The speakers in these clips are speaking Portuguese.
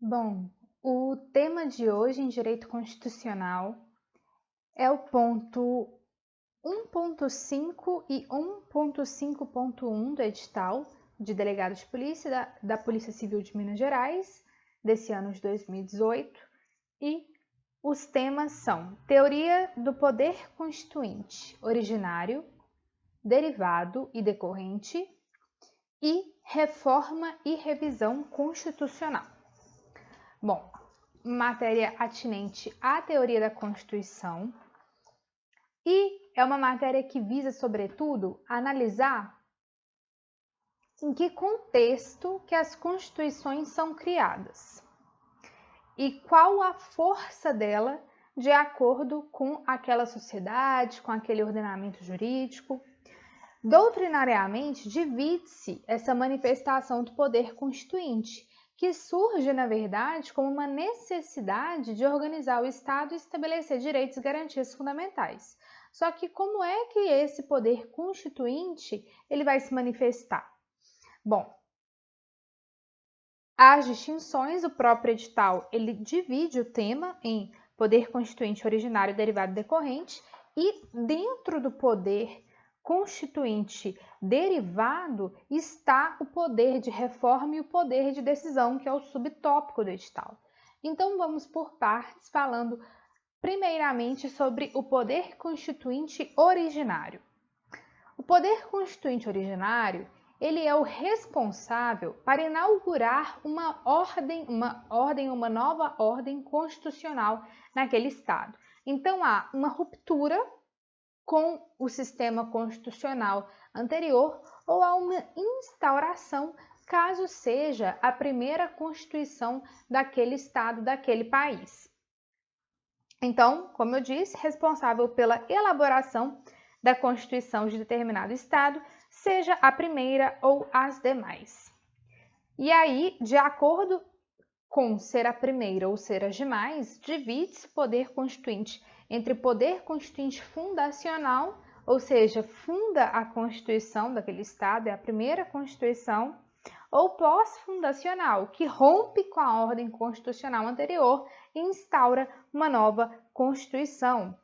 Bom, o tema de hoje em Direito Constitucional é o ponto 1.5 e 1.5.1 do edital de delegado de polícia da Polícia Civil de Minas Gerais, desse ano de 2018, e os temas são Teoria do Poder Constituinte Originário, Derivado e Decorrente e Reforma e Revisão Constitucional. Bom, matéria atinente à teoria da Constituição e é uma matéria que visa, sobretudo, analisar em que contexto que as constituições são criadas e qual a força dela de acordo com aquela sociedade, com aquele ordenamento jurídico. Doutrinariamente, divide-se essa manifestação do poder constituinte, que surge, na verdade, como uma necessidade de organizar o Estado e estabelecer direitos e garantias fundamentais. Só que como é que esse poder constituinte ele vai se manifestar? Bom, as distinções, o próprio edital, ele divide o tema em poder constituinte originário, derivado e decorrente, e dentro do poder constituinte derivado está o poder de reforma e o poder de decisão, que é o subtópico do edital. Então vamos por partes, falando primeiramente sobre o poder constituinte originário. O poder constituinte originário, ele é o responsável para inaugurar uma nova ordem constitucional naquele estado. Então há uma ruptura com o sistema constitucional anterior ou a uma instauração, caso seja a primeira constituição daquele estado, daquele país. Então, como eu disse, responsável pela elaboração da constituição de determinado estado, seja a primeira ou as demais. E aí, de acordo com ser a primeira ou ser as demais, divide-se o poder constituinte entre poder constituinte fundacional, ou seja, funda a Constituição daquele Estado, é a primeira Constituição, ou pós-fundacional, que rompe com a ordem constitucional anterior e instaura uma nova Constituição.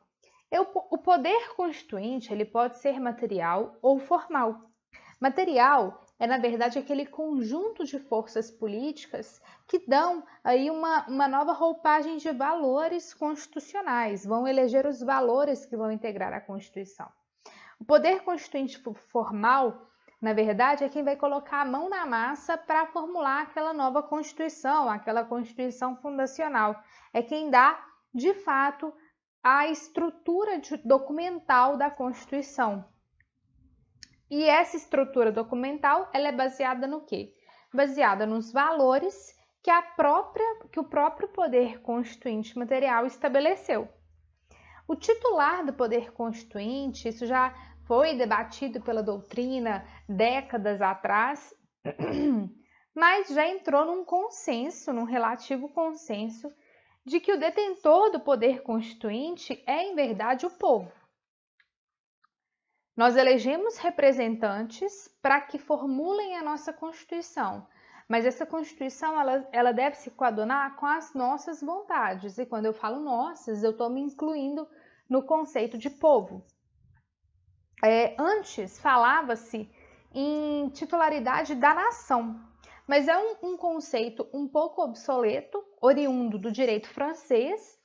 O poder constituinte ele pode ser material ou formal. Material é, na verdade, aquele conjunto de forças políticas que dão aí uma nova roupagem de valores constitucionais, vão eleger os valores que vão integrar a Constituição. O poder constituinte formal, na verdade, é quem vai colocar a mão na massa para formular aquela nova Constituição, aquela Constituição fundacional. É quem dá, de fato, a estrutura documental da Constituição. E essa estrutura documental, ela é baseada no quê? Baseada nos valores que o próprio poder constituinte material estabeleceu. O titular do poder constituinte, isso já foi debatido pela doutrina décadas atrás, mas já entrou num consenso, num relativo consenso, de que o detentor do poder constituinte é, em verdade, o povo. Nós elegemos representantes para que formulem a nossa Constituição, mas essa Constituição ela deve se coadunar com as nossas vontades, e quando eu falo nossas, eu estou me incluindo no conceito de povo. Antes falava-se em titularidade da nação, mas é um conceito um pouco obsoleto, oriundo do direito francês,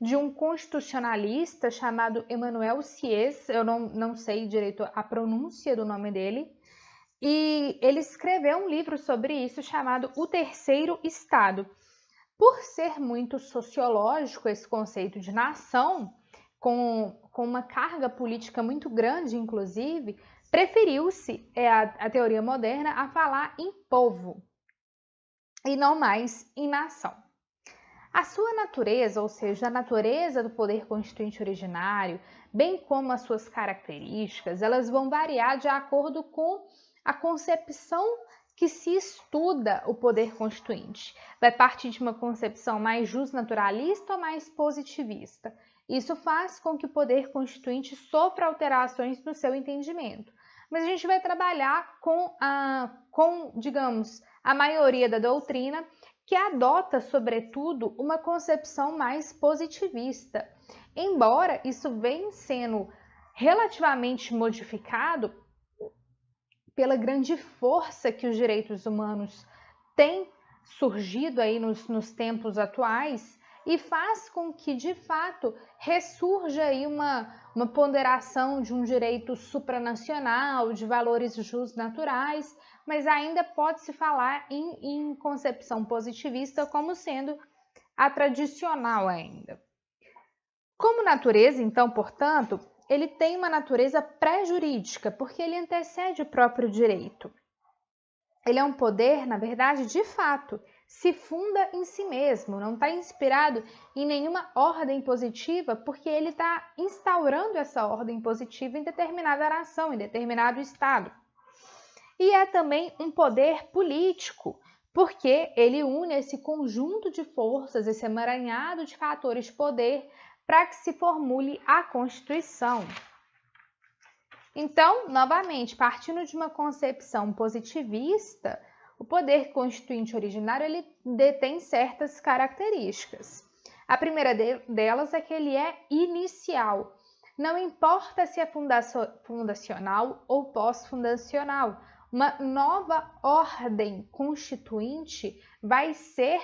de um constitucionalista chamado Emmanuel Sieyès, eu não sei direito a pronúncia do nome dele, e ele escreveu um livro sobre isso chamado O Terceiro Estado. Por ser muito sociológico esse conceito de nação, com uma carga política muito grande, inclusive, preferiu-se a teoria moderna a falar em povo e não mais em nação. A sua natureza, ou seja, a natureza do poder constituinte originário, bem como as suas características, elas vão variar de acordo com a concepção que se estuda o poder constituinte. Vai partir de uma concepção mais justnaturalista ou mais positivista. Isso faz com que o poder constituinte sofra alterações no seu entendimento. Mas a gente vai trabalhar com digamos, a maioria da doutrina, que adota, sobretudo, uma concepção mais positivista. Embora isso venha sendo relativamente modificado pela grande força que os direitos humanos têm surgido aí nos tempos atuais, e faz com que, de fato, ressurja aí uma ponderação de um direito supranacional, de valores jusnaturais, mas ainda pode-se falar em concepção positivista como sendo a tradicional ainda. Como natureza, então, portanto, ele tem uma natureza pré-jurídica, porque ele antecede o próprio direito. Ele é um poder, na verdade, de fato, se funda em si mesmo, não está inspirado em nenhuma ordem positiva, porque ele está instaurando essa ordem positiva em determinada nação, em determinado estado. E é também um poder político, porque ele une esse conjunto de forças, esse emaranhado de fatores de poder, para que se formule a Constituição. Então, novamente, partindo de uma concepção positivista, o poder constituinte originário ele detém certas características. A primeira delas é que ele é inicial. Não importa se é fundacional ou pós-fundacional, uma nova ordem constituinte vai ser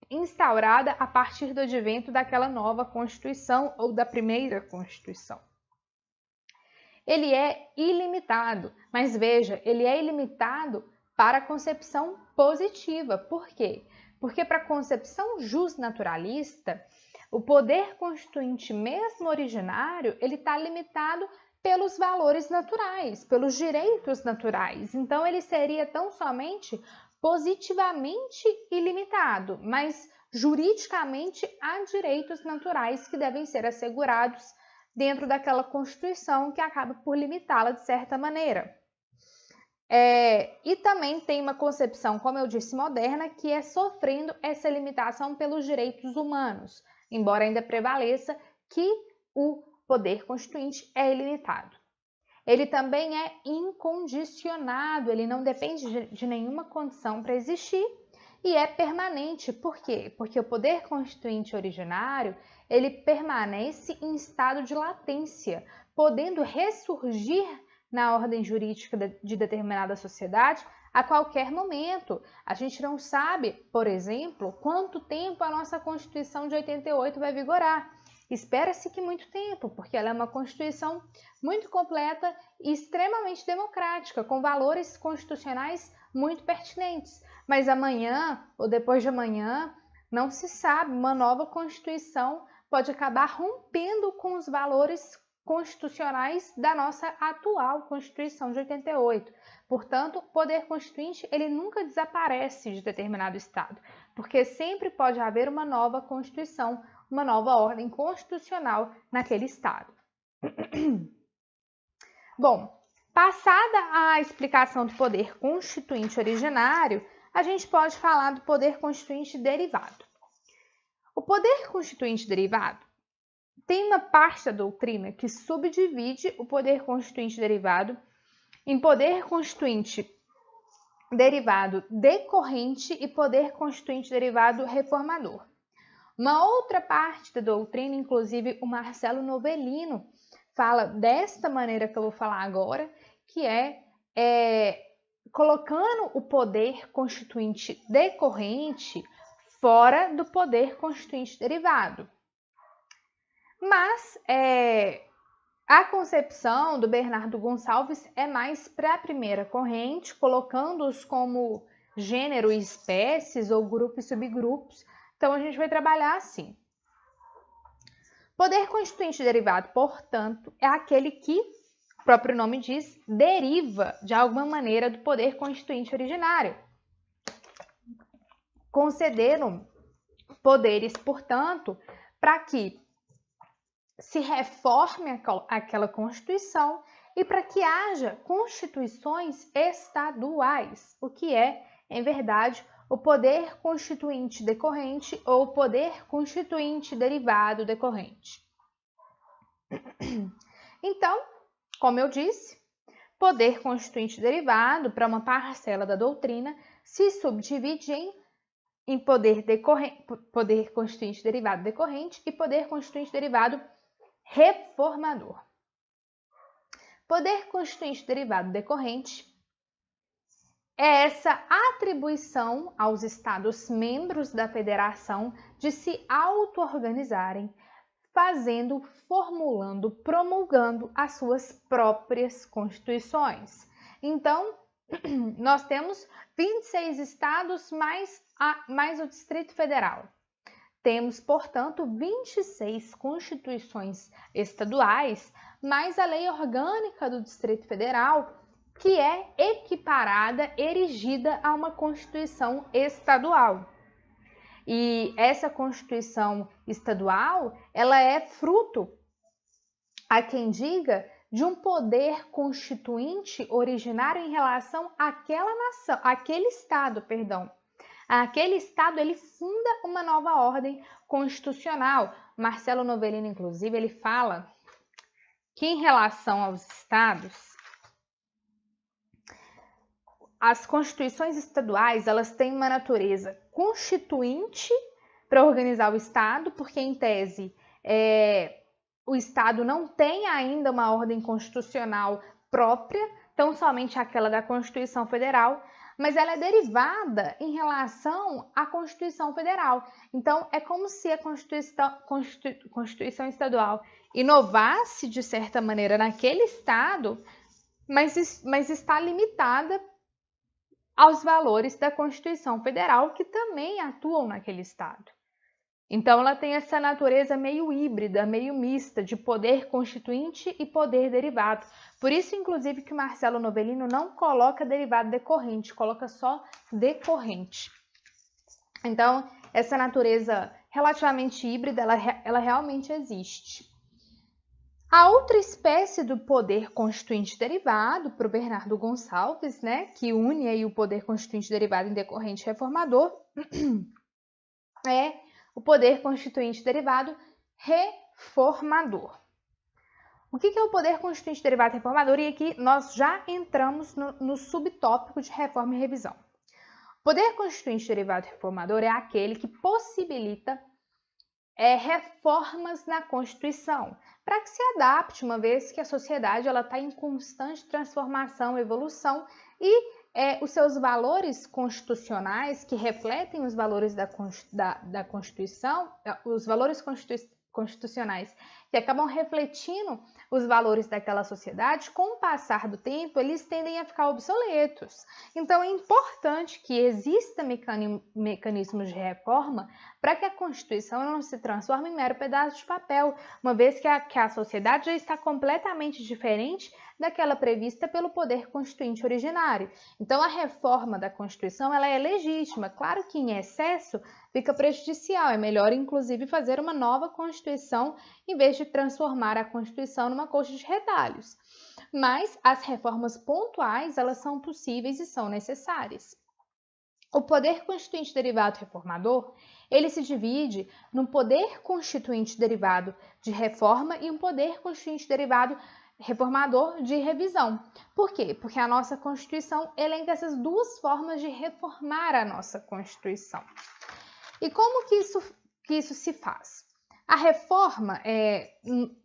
instaurada a partir do advento daquela nova Constituição ou da primeira Constituição. Ele é ilimitado, mas veja, ele é ilimitado para a concepção positiva. Por quê? Porque para a concepção justnaturalista, o poder constituinte mesmo originário, ele está limitado pelos valores naturais, pelos direitos naturais. Então, ele seria tão somente positivamente ilimitado, mas juridicamente há direitos naturais que devem ser assegurados dentro daquela Constituição que acaba por limitá-la de certa maneira. E também tem uma concepção, como eu disse, moderna, que é sofrendo essa limitação pelos direitos humanos, embora ainda prevaleça que o poder constituinte é ilimitado. Ele também é incondicionado, ele não depende de nenhuma condição para existir e é permanente. Por quê? Porque o poder constituinte originário, ele permanece em estado de latência, podendo ressurgir na ordem jurídica de determinada sociedade a qualquer momento. A gente não sabe, por exemplo, quanto tempo a nossa Constituição de 88 vai vigorar. Espera-se que muito tempo, porque ela é uma Constituição muito completa e extremamente democrática, com valores constitucionais muito pertinentes. Mas amanhã ou depois de amanhã, não se sabe, uma nova Constituição pode acabar rompendo com os valores constitucionais da nossa atual Constituição de 88. Portanto, o poder constituinte ele nunca desaparece de determinado estado, porque sempre pode haver uma nova Constituição, uma nova ordem constitucional naquele estado. Bom, passada a explicação do poder constituinte originário, a gente pode falar do poder constituinte derivado. O poder constituinte derivado tem uma parte da doutrina que subdivide o poder constituinte derivado em poder constituinte derivado decorrente e poder constituinte derivado reformador. Uma outra parte da doutrina, inclusive o Marcelo Novellino, fala desta maneira que eu vou falar agora, que é colocando o poder constituinte decorrente fora do poder constituinte derivado. Mas a concepção do Bernardo Gonçalves é mais para a primeira corrente, colocando-os como gênero e espécies ou grupos e subgrupos. Então, a gente vai trabalhar assim. Poder constituinte derivado, portanto, é aquele que, o próprio nome diz, deriva de alguma maneira do poder constituinte originário. Concederam poderes, portanto, para que se reforme aquela Constituição e para que haja constituições estaduais, o que é, em verdade, o poder constituinte decorrente ou o poder constituinte derivado decorrente. Então, como eu disse, poder constituinte derivado para uma parcela da doutrina se subdivide em em poder constituinte derivado decorrente e poder constituinte derivado reformador. Poder constituinte derivado decorrente é essa atribuição aos Estados membros da Federação de se auto-organizarem, fazendo, formulando, promulgando as suas próprias constituições. Então, nós temos 26 estados mais o Distrito Federal. Temos, portanto, 26 constituições estaduais, mais a lei orgânica do Distrito Federal, que é equiparada, erigida a uma Constituição estadual. E essa Constituição estadual, ela é fruto, há quem diga, de um poder constituinte originário em relação àquela nação, àquele estado, perdão. Aquele estado, ele funda uma nova ordem constitucional. Marcelo Novellino, inclusive, ele fala que em relação aos estados, as constituições estaduais, elas têm uma natureza constituinte para organizar o estado, porque em tese o estado não tem ainda uma ordem constitucional própria, tão somente aquela da Constituição Federal, mas ela é derivada em relação à Constituição Federal. Então, é como se a Constituição estadual inovasse, de certa maneira, naquele estado, mas está limitada aos valores da Constituição Federal, que também atuam naquele estado. Então, ela tem essa natureza meio híbrida, meio mista, de poder constituinte e poder derivado. Por isso, inclusive, que o Marcelo Novellino não coloca derivado decorrente, coloca só decorrente. Então, essa natureza relativamente híbrida, ela realmente existe. A outra espécie do poder constituinte derivado, para o Bernardo Gonçalves, né, que une aí o poder constituinte derivado em decorrente e reformador, é o poder constituinte derivado reformador. O que é o poder constituinte derivado reformador? E aqui nós já entramos no subtópico de reforma e revisão. O poder constituinte derivado reformador é aquele que possibilita reformas na Constituição, para que se adapte, uma vez que a sociedade está em constante transformação, evolução, e os seus valores constitucionais, que refletem os valores da Constituição, os valores constitucionais que acabam refletindo os valores daquela sociedade, com o passar do tempo, eles tendem a ficar obsoletos. Então, é importante que exista mecanismos de reforma para que a Constituição não se transforme em mero pedaço de papel, uma vez que a sociedade já está completamente diferente daquela prevista pelo poder constituinte originário. Então, a reforma da Constituição ela é legítima. Claro que em excesso fica prejudicial. É melhor, inclusive, fazer uma nova Constituição em vez de transformar a Constituição numa coxa de retalhos. Mas as reformas pontuais, elas são possíveis e são necessárias. O poder constituinte derivado reformador, ele se divide num poder constituinte derivado de reforma e um poder constituinte derivado reformador de revisão. Por quê? Porque a nossa Constituição elenca essas duas formas de reformar a nossa Constituição. E como que isso se faz? A reforma,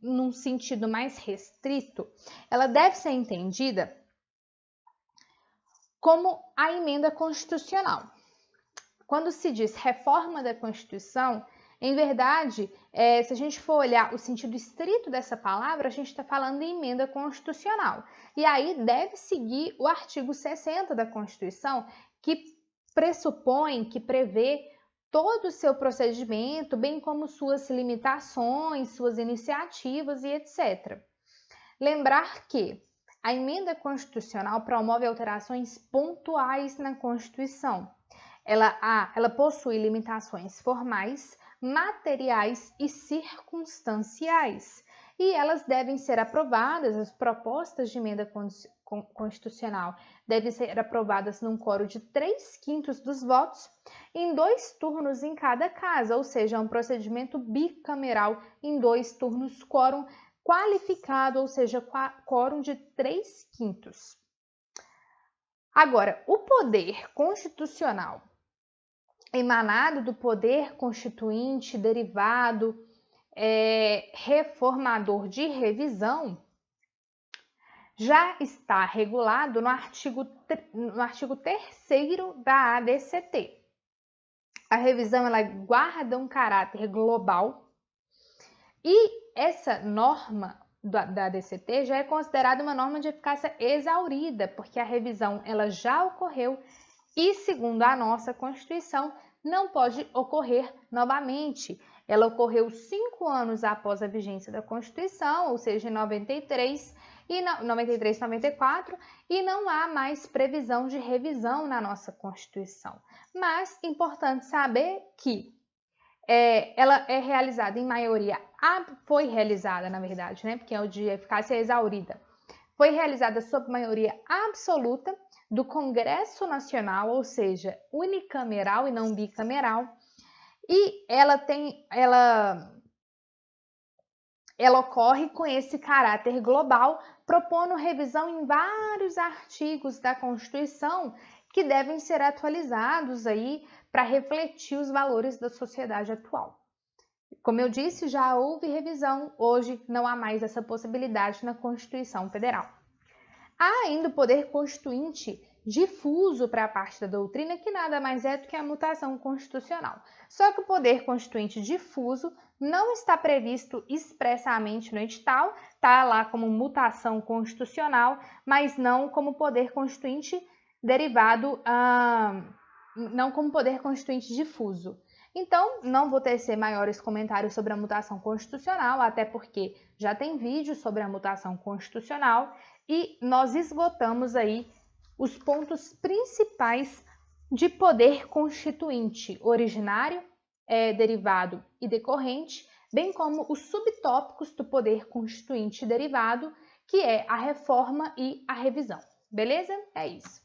num sentido mais restrito, ela deve ser entendida como a emenda constitucional. Quando se diz reforma da Constituição, em verdade, se a gente for olhar o sentido estrito dessa palavra, a gente está falando em emenda constitucional. E aí deve seguir o artigo 60 da Constituição, que pressupõe, que prevê todo o seu procedimento, bem como suas limitações, suas iniciativas e etc. Lembrar que a emenda constitucional promove alterações pontuais na Constituição. Ela possui limitações formais, materiais e circunstanciais, e elas devem ser aprovadas, as propostas de emenda constitucional devem ser aprovadas num quórum de 3/5 dos votos, em 2 turnos em cada casa, ou seja, um procedimento bicameral em 2 turnos, quórum qualificado, ou seja, quórum de 3/5. Agora, o poder constitucional emanado do poder constituinte derivado reformador de revisão já está regulado no artigo 3º da ADCT. A revisão ela guarda um caráter global e essa norma da ADCT já é considerada uma norma de eficácia exaurida, porque a revisão ela já ocorreu e, segundo a nossa Constituição, não pode ocorrer novamente. Ela ocorreu 5 anos após a vigência da Constituição, ou seja, em 93, 94, e não há mais previsão de revisão na nossa Constituição. Mas, importante saber que ela é realizada em maioria, foi realizada, na verdade, né, porque é o de eficácia exaurida, foi realizada sob maioria absoluta do Congresso Nacional, ou seja, unicameral e não bicameral, e ela ocorre com esse caráter global, propondo revisão em vários artigos da Constituição que devem ser atualizados aí para refletir os valores da sociedade atual. Como eu disse, já houve revisão, hoje não há mais essa possibilidade na Constituição Federal. Há ainda o poder constituinte difuso para a parte da doutrina, que nada mais é do que a mutação constitucional. Só que o poder constituinte difuso não está previsto expressamente no edital, está lá como mutação constitucional, mas não como poder constituinte derivado, não como poder constituinte difuso. Então, não vou tecer maiores comentários sobre a mutação constitucional, até porque já tem vídeo sobre a mutação constitucional e nós esgotamos aí os pontos principais de poder constituinte, originário, derivado e decorrente, bem como os subtópicos do poder constituinte derivado, que é a reforma e a revisão. Beleza? É isso.